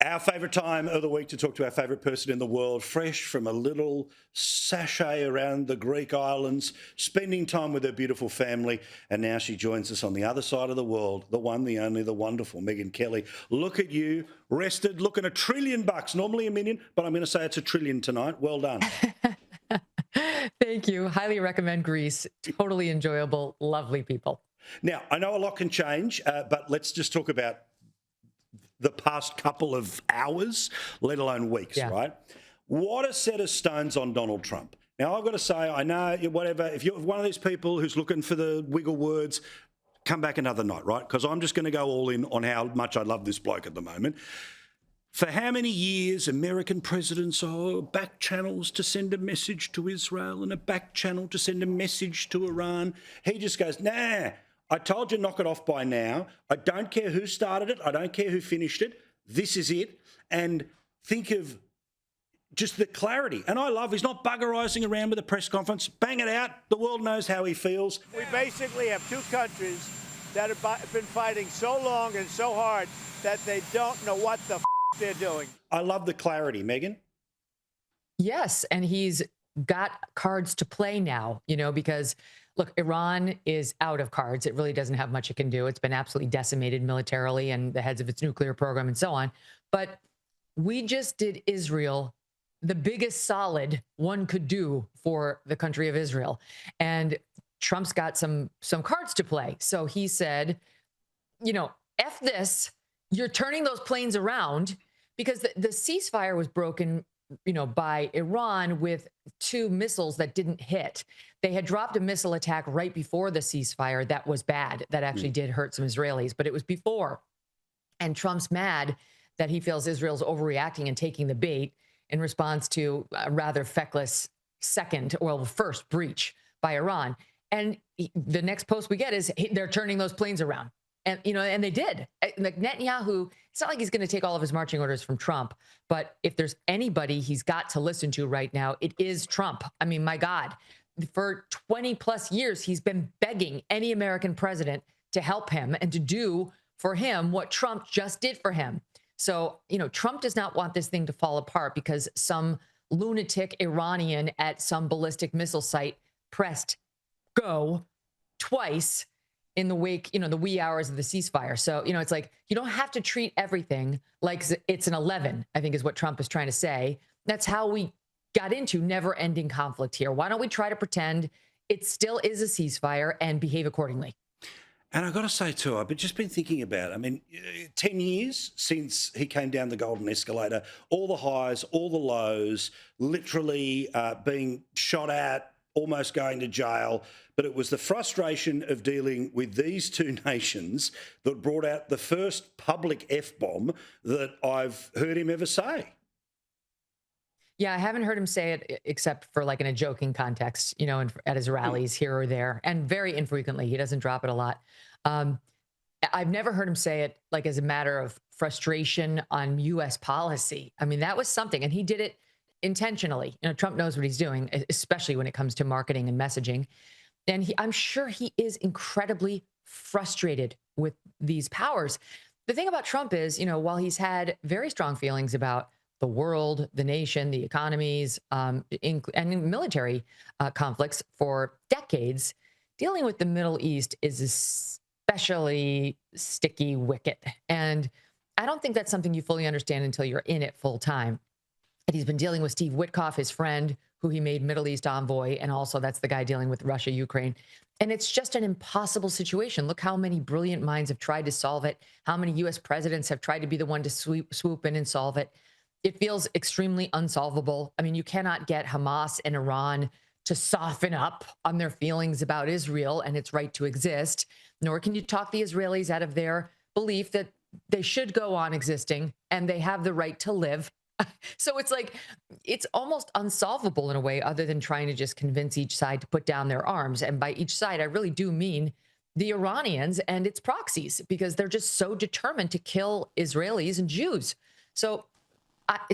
Our favourite time of the week to talk to our favourite person in the world, fresh from a little sachet around the Greek islands, spending time with her beautiful family, and now she joins us on the other side of the world, the one, the only, the wonderful Megyn Kelly. Look at you, rested, looking $1 trillion, normally $1 million, but I'm going to say it's $1 trillion tonight. Well done. Thank you. Highly recommend Greece. Totally enjoyable, lovely people. Now, I know a lot can change, but let's just talk about the past couple of hours, let alone weeks, right? What a set of stones on Donald Trump. Now, I've got to say, I know, whatever, if you're one of these people who's looking for the wiggle words, come back another night, right? Because I'm just going to go all in on how much I love this bloke at the moment. For how many years American presidents back channels to send a message to Israel and a back channel to send a message to Iran. He just goes, nah, I told you knock it off by now. I don't care who started it. I don't care who finished it. This is it. And think of just the clarity. And I love, he's not buggerising around with a press conference. Bang it out. The world knows how he feels. We basically have two countries that have been fighting so long and so hard that they don't know what the they're doing. I love the clarity, Megyn. Yes, and he's got cards to play now, because look, Iran is out of cards. It really doesn't have much it can do. It's been absolutely decimated militarily and the heads of its nuclear program and so on. But we just did Israel the biggest solid one could do for the country of Israel. And Trump's got some cards to play. So he said, F this, you're turning those planes around, because the ceasefire was broken by Iran with 2 missiles that didn't hit. They had dropped a missile attack right before the ceasefire that was bad, that actually did hurt some Israelis, but it was before. And Trump's mad that he feels Israel's overreacting and taking the bait in response to a rather feckless first breach by Iran. And the next post we get is they're turning those planes around. And, and they did. Like Netanyahu, it's not like he's going to take all of his marching orders from Trump, but if there's anybody he's got to listen to right now, it is Trump. I mean, my God, for 20 plus years, he's been begging any American president to help him and to do for him what Trump just did for him. So, Trump does not want this thing to fall apart because some lunatic Iranian at some ballistic missile site pressed go twice in the wake, the wee hours of the ceasefire. So, it's like, you don't have to treat everything like it's an 11, I think is what Trump is trying to say. That's how we got into never ending conflict here. Why don't we try to pretend it still is a ceasefire and behave accordingly? And I've got to say too, I've just been thinking about, 10 years since he came down the golden escalator, all the highs, all the lows, literally being shot at, almost going to jail. But it was the frustration of dealing with these two nations that brought out the first public F-bomb that I've heard him ever say. Yeah, I haven't heard him say it except for like in a joking context, at his rallies here or there, and very infrequently. He doesn't drop it a lot. I've never heard him say it like as a matter of frustration on U.S. policy. I mean, that was something, and he did it intentionally. Trump knows what he's doing, especially when it comes to marketing and messaging. And I'm sure he is incredibly frustrated with these powers. The thing about Trump is, while he's had very strong feelings about the world, the nation, the economies, and military conflicts for decades, dealing with the Middle East is especially sticky wicket. And I don't think that's something you fully understand until you're in it full time. And he's been dealing with Steve Witkoff, his friend, who he made Middle East envoy. And also that's the guy dealing with Russia, Ukraine. And it's just an impossible situation. Look how many brilliant minds have tried to solve it. How many U.S. presidents have tried to be the one to swoop in and solve it. It feels extremely unsolvable. I mean, you cannot get Hamas and Iran to soften up on their feelings about Israel and its right to exist, nor can you talk the Israelis out of their belief that they should go on existing and they have the right to live. So it's like, it's almost unsolvable in a way, other than trying to just convince each side to put down their arms. And by each side, I really do mean the Iranians and its proxies, because they're just so determined to kill Israelis and Jews. So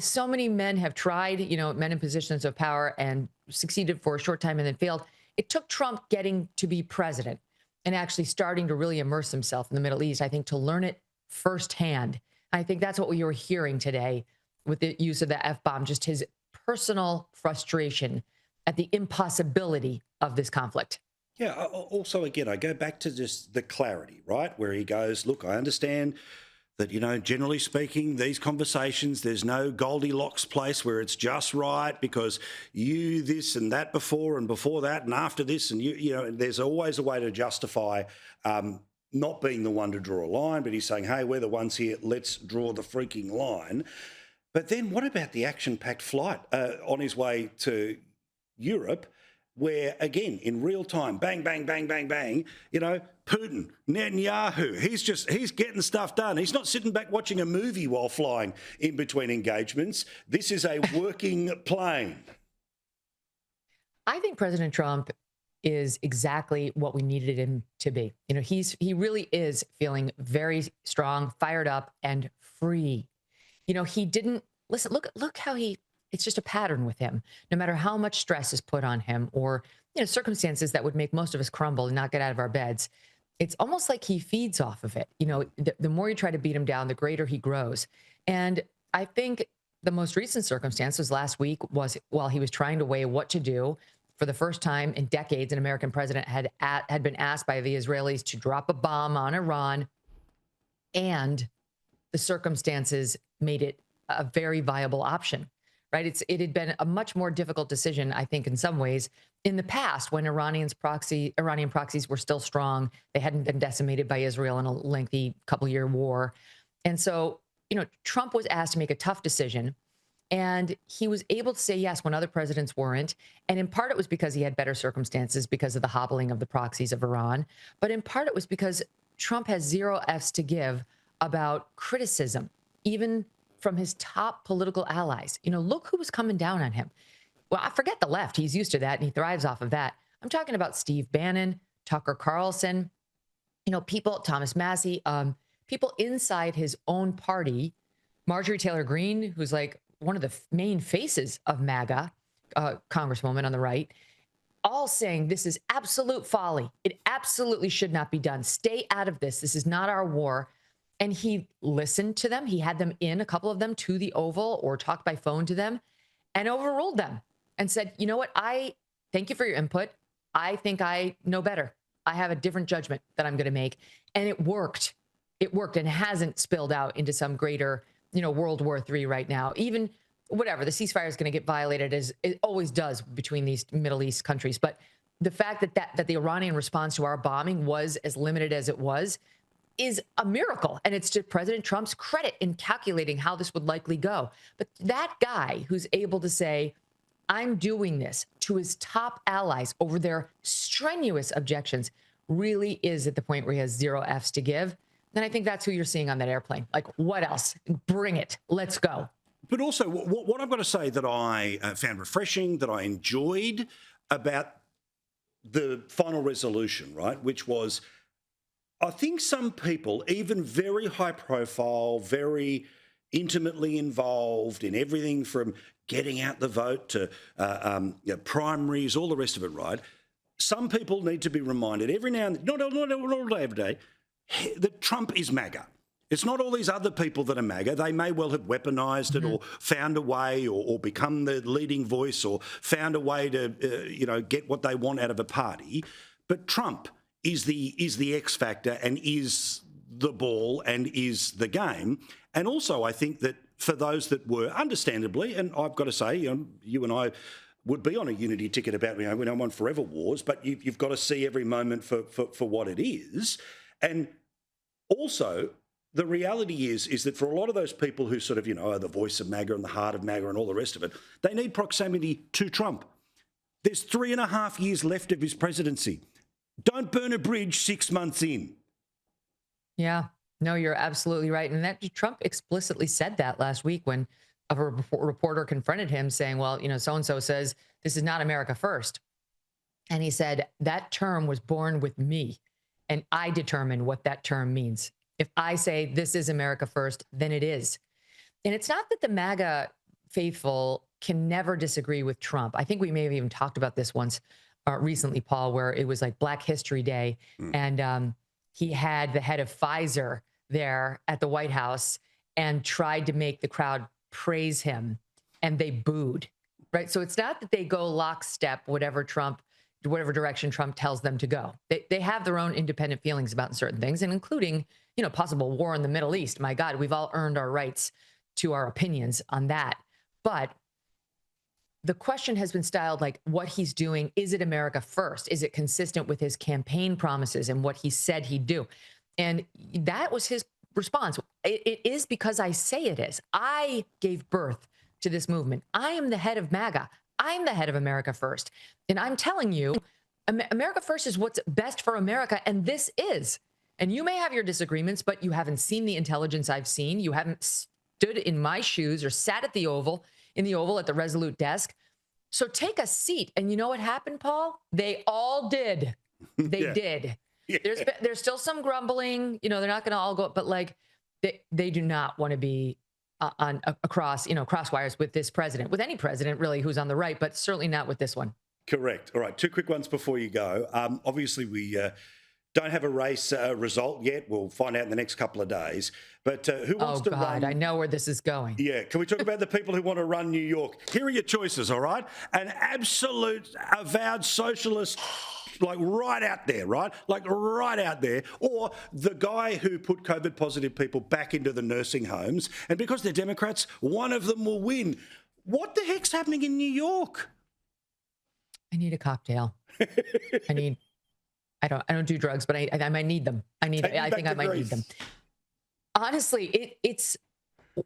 so many men have tried, men in positions of power, and succeeded for a short time and then failed. It took Trump getting to be president and actually starting to really immerse himself in the Middle East, I think, to learn it firsthand. I think that's what we were hearing today with the use of the F-bomb, just his personal frustration at the impossibility of this conflict. Yeah. Also, again, I go back to just the clarity, right? Where he goes, look, I understand that, generally speaking, these conversations, there's no Goldilocks place where it's just right because you this and that before and before that and after this. And, there's always a way to justify not being the one to draw a line. But he's saying, hey, we're the ones here. Let's draw the freaking line. But then what about the action-packed flight on his way to Europe, where, again, in real time, bang, bang, bang, bang, bang, Putin, Netanyahu, he's getting stuff done. He's not sitting back watching a movie while flying in between engagements. This is a working plane. I think President Trump is exactly what we needed him to be. He really is feeling very strong, fired up, and free. He didn't listen. Look how it's just a pattern with him. No matter how much stress is put on him or, circumstances that would make most of us crumble and not get out of our beds, it's almost like he feeds off of it. The more you try to beat him down, the greater he grows. And I think the most recent circumstance was last week was while he was trying to weigh what to do. For the first time in decades, an American president had been asked by the Israelis to drop a bomb on Iran, and the circumstances made it a very viable option, right? It had been a much more difficult decision, I think, in some ways in the past when Iranian proxies were still strong. They hadn't been decimated by Israel in a lengthy couple-year war. And so, Trump was asked to make a tough decision, and he was able to say yes when other presidents weren't. And in part, it was because he had better circumstances because of the hobbling of the proxies of Iran. But in part, it was because Trump has zero Fs to give about criticism, even from his top political allies. Look who was coming down on him. Well, I forget the left. He's used to that, and he thrives off of that. I'm talking about Steve Bannon, Tucker Carlson, people, Thomas Massie, people inside his own party, Marjorie Taylor Greene, who's like one of the main faces of MAGA, congresswoman on the right, all saying this is absolute folly. It absolutely should not be done. Stay out of this. This is not our war. And he listened to them. He had them in, a couple of them, to the Oval or talked by phone to them and overruled them and said, you know what? I thank you for your input. I think I know better. I have a different judgment that I'm going to make. And it worked. It worked and hasn't spilled out into some greater, World War III right now. Even whatever, the ceasefire is going to get violated as it always does between these Middle East countries. But the fact that the Iranian response to our bombing was as limited as it was is a miracle. And it's to President Trump's credit in calculating how this would likely go. But that guy who's able to say, I'm doing this to his top allies over their strenuous objections really is at the point where he has zero Fs to give. Then I think that's who you're seeing on that airplane. Like, what else? Bring it. Let's go. But also, what I've got to say that I found refreshing, that I enjoyed about the final resolution, right, which was, I think some people, even very high profile, very intimately involved in everything from getting out the vote to primaries, all the rest of it, right? Some people need to be reminded every now and then, not all day, every day, that Trump is MAGA. It's not all these other people that are MAGA. They may well have weaponized it or found a way or become the leading voice or found a way to, get what they want out of a party. But Trump is the X factor and is the ball and is the game. And also, I think that for those that were, understandably, and I've got to say, you and I would be on a unity ticket about, we don't want forever wars, but you've got to see every moment for what it is. And also, the reality is that for a lot of those people who sort of, are the voice of MAGA and the heart of MAGA and all the rest of it, they need proximity to Trump. There's 3.5 years left of his presidency. Don't burn a bridge 6 months in. Yeah, no, you're absolutely right. And that Trump explicitly said that last week when a reporter confronted him saying, well, so-and-so says this is not America first. And he said, that term was born with me and I determine what that term means. If I say this is America first, then it is. And it's not that the MAGA faithful can never disagree with Trump. I think we may have even talked about this once recently, Paul, where it was like Black History Day. And he had the head of Pfizer there at the White House. and tried to make the crowd praise him, and they booed, right? So it's not that they go lockstep, whatever direction Trump tells them to go. They have their own independent feelings about certain things, and including, possible war in the Middle East. My God, we've all earned our rights to our opinions on that. But the question has been styled like what he's doing. Is it America first? Is it consistent with his campaign promises and what he said he'd do? And that was his response. It is because I say it is. I gave birth to this movement. I am the head of MAGA. I'm the head of America First. And I'm telling you, America First is what's best for America. And this is. And you may have your disagreements, but you haven't seen the intelligence I've seen. You haven't stood in my shoes or sat at the Oval, at the Resolute desk. So take a seat. And you know what happened, Paul? They all did. They did. Yeah. There's still some grumbling. They're not going to all go, but like they do not want to be across crosswires with this president, with any president really who's on the right, but certainly not with this one. Correct. All right. Two quick ones before you go. Obviously, we don't have a race result yet. We'll find out in the next couple of days. But who wants to run? I know where this is going. Yeah. Can we talk about the people who want to run New York? Here are your choices, all right? An absolute avowed socialist, like right out there, right? Like right out there. Or the guy who put COVID positive people back into the nursing homes. And because they're Democrats, one of them will win. What the heck's happening in New York? I need a cocktail. I don't do drugs, but I might need them. I think I might need them. Honestly,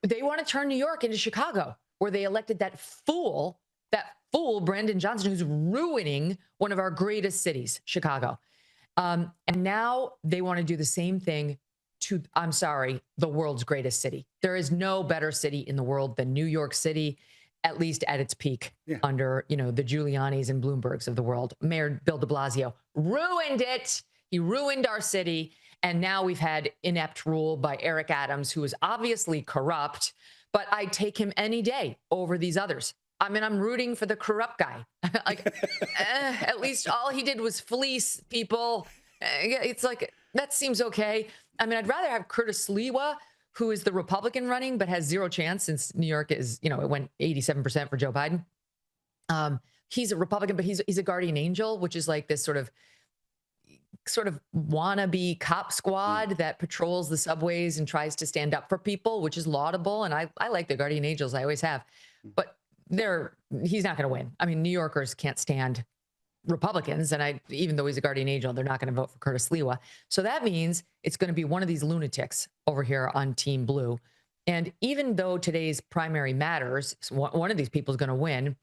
they want to turn New York into Chicago, where they elected that fool Brandon Johnson, who's ruining one of our greatest cities, Chicago. And now they want to do the same thing to, I'm sorry, the world's greatest city. There is no better city in the world than New York City, at least at its peak, under, the Giulianis and Bloombergs of the world. Mayor Bill de Blasio ruined it. He ruined our city. And now we've had inept rule by Eric Adams, who is obviously corrupt, but I'd take him any day over these others. I mean, I'm rooting for the corrupt guy. At least all he did was fleece people. It's like, that seems okay. I mean, I'd rather have Curtis Sliwa, who is the Republican running, but has zero chance since New York is, it went 87% for Joe Biden. He's a Republican, but he's a guardian angel, which is like this sort of wannabe cop squad that patrols the subways and tries to stand up for people, which is laudable. And I like the guardian angels. I always have, but he's not going to win. I mean, New Yorkers can't stand Republicans. And even though he's a guardian angel, they're not going to vote for Curtis Sliwa. So that means it's going to be one of these lunatics over here on Team Blue. And even though today's primary matters, one of these people is going to win.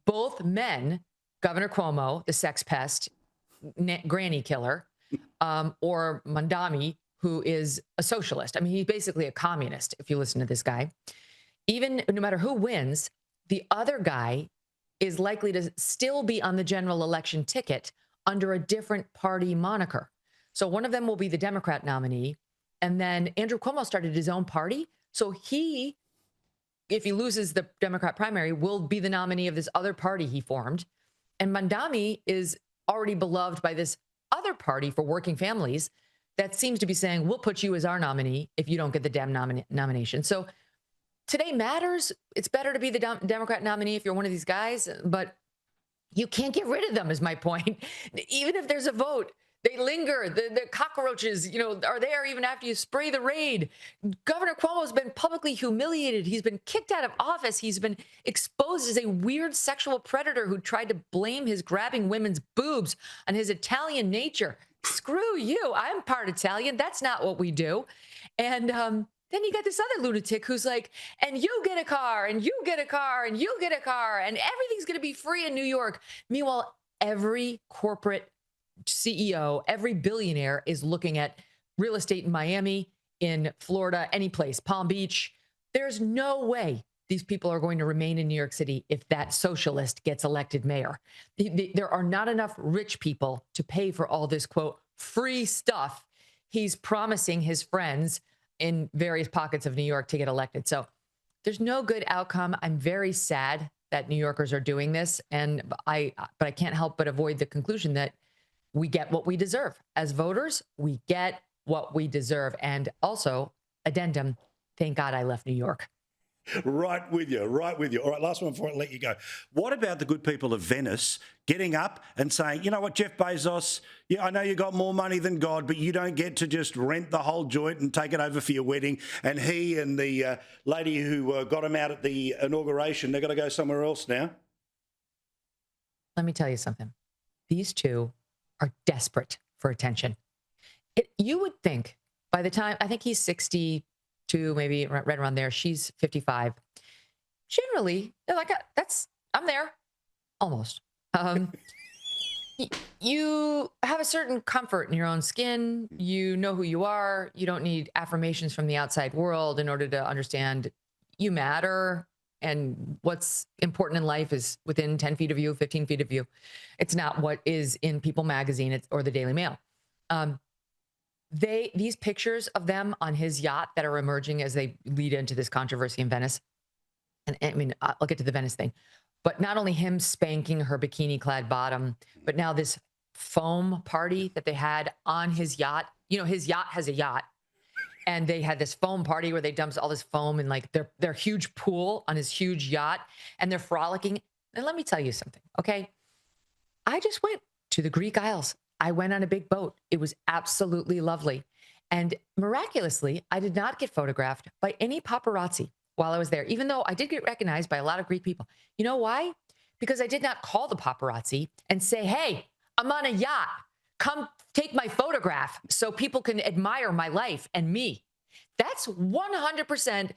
Both men, Governor Cuomo, the sex pest, granny killer, or Mandami, who is a socialist. I mean, he's basically a communist, if you listen to this guy. Even no matter who wins, the other guy is likely to still be on the general election ticket under a different party moniker. So one of them will be the Democrat nominee. And then Andrew Cuomo started his own party. So he, if he loses the Democrat primary, will be the nominee of this other party he formed. And Mandami is already beloved by this other party for working families that seems to be saying, we'll put you as our nominee if you don't get the Dem nomination. So today matters. It's better to be the Democrat nominee if you're one of these guys, but you can't get rid of them, is my point. Even if there's a vote, they linger. The cockroaches, are there even after you spray the raid. Governor Cuomo has been publicly humiliated. He's been kicked out of office. He's been exposed as a weird sexual predator who tried to blame his grabbing women's boobs on his Italian nature. Screw you. I'm part Italian. That's not what we do. And then you got this other lunatic who's like, and you get a car, and you get a car, and you get a car, and everything's going to be free in New York. Meanwhile, every corporate CEO, every billionaire is looking at real estate in Miami, in Florida, any place, Palm Beach. There's no way these people are going to remain in New York City if that socialist gets elected mayor. There are not enough rich people to pay for all this, quote, free stuff he's promising his friends in various pockets of New York to get elected. So there's no good outcome. I'm very sad that New Yorkers are doing this. But I can't help but avoid the conclusion that we get what we deserve. As voters, we get what we deserve. And also, addendum, thank God I left New York. Right with you, right with you. All right, last one before I let you go. What about the good people of Venice getting up and saying, you know what, Jeff Bezos, yeah, I know you got more money than God, but you don't get to just rent the whole joint and take it over for your wedding. And he and the lady who got him out at the inauguration, they're going to go somewhere else now. Let me tell you something. These two are desperate for attention. You would think by the time, I think he's 62, maybe right around there. She's 55. Generally, they're like, I'm there, almost. You have a certain comfort in your own skin. You know who you are. You don't need affirmations from the outside world in order to understand you matter. And what's important in life is within 10 feet of you, 15 feet of you. It's not what is in People magazine or the Daily Mail. These pictures of them on his yacht that are emerging as they lead into this controversy in Venice. And I mean, I'll get to the Venice thing, but not only him spanking her bikini clad bottom, but now this foam party that they had on his yacht. You know, his yacht has a yacht, and they had this foam party where they dumped all this foam in like their huge pool on his huge yacht, and they're frolicking. And let me tell you something, okay? I just went to the Greek Isles. I went on a big boat. It was absolutely lovely. And miraculously, I did not get photographed by any paparazzi while I was there, even though I did get recognized by a lot of Greek people. You know why? Because I did not call the paparazzi and say, hey, I'm on a yacht. Come take my photograph so people can admire my life and me. That's 100%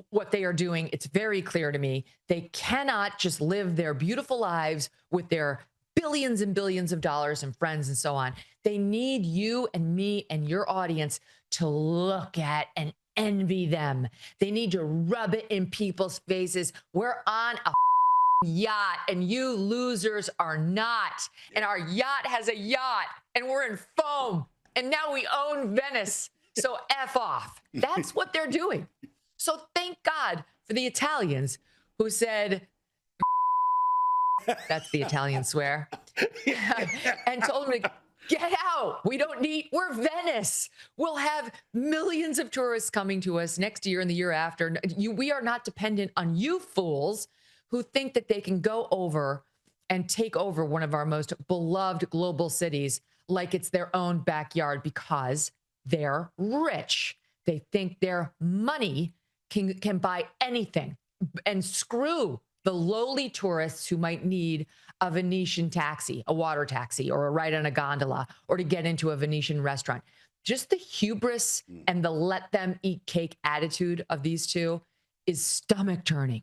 what they are doing. It's very clear to me. They cannot just live their beautiful lives with their billions and billions of dollars and friends and so on. They need you and me and your audience to look at and envy them. They need to rub it in people's faces. We're on a yacht and you losers are not. And our yacht has a yacht and we're in foam. And now we own Venice. So F off. That's what they're doing. So thank God for the Italians who said, that's the Italian swear, and told me, get out. We don't need, we're Venice. We'll have millions of tourists coming to us next year and the year after. We are not dependent on you fools who think that they can go over and take over one of our most beloved global cities like it's their own backyard because they're rich. They think their money can buy anything, and screw the lowly tourists who might need a Venetian taxi, a water taxi, or a ride on a gondola, or to get into a Venetian restaurant. Just the hubris and the let them eat cake attitude of these two is stomach turning.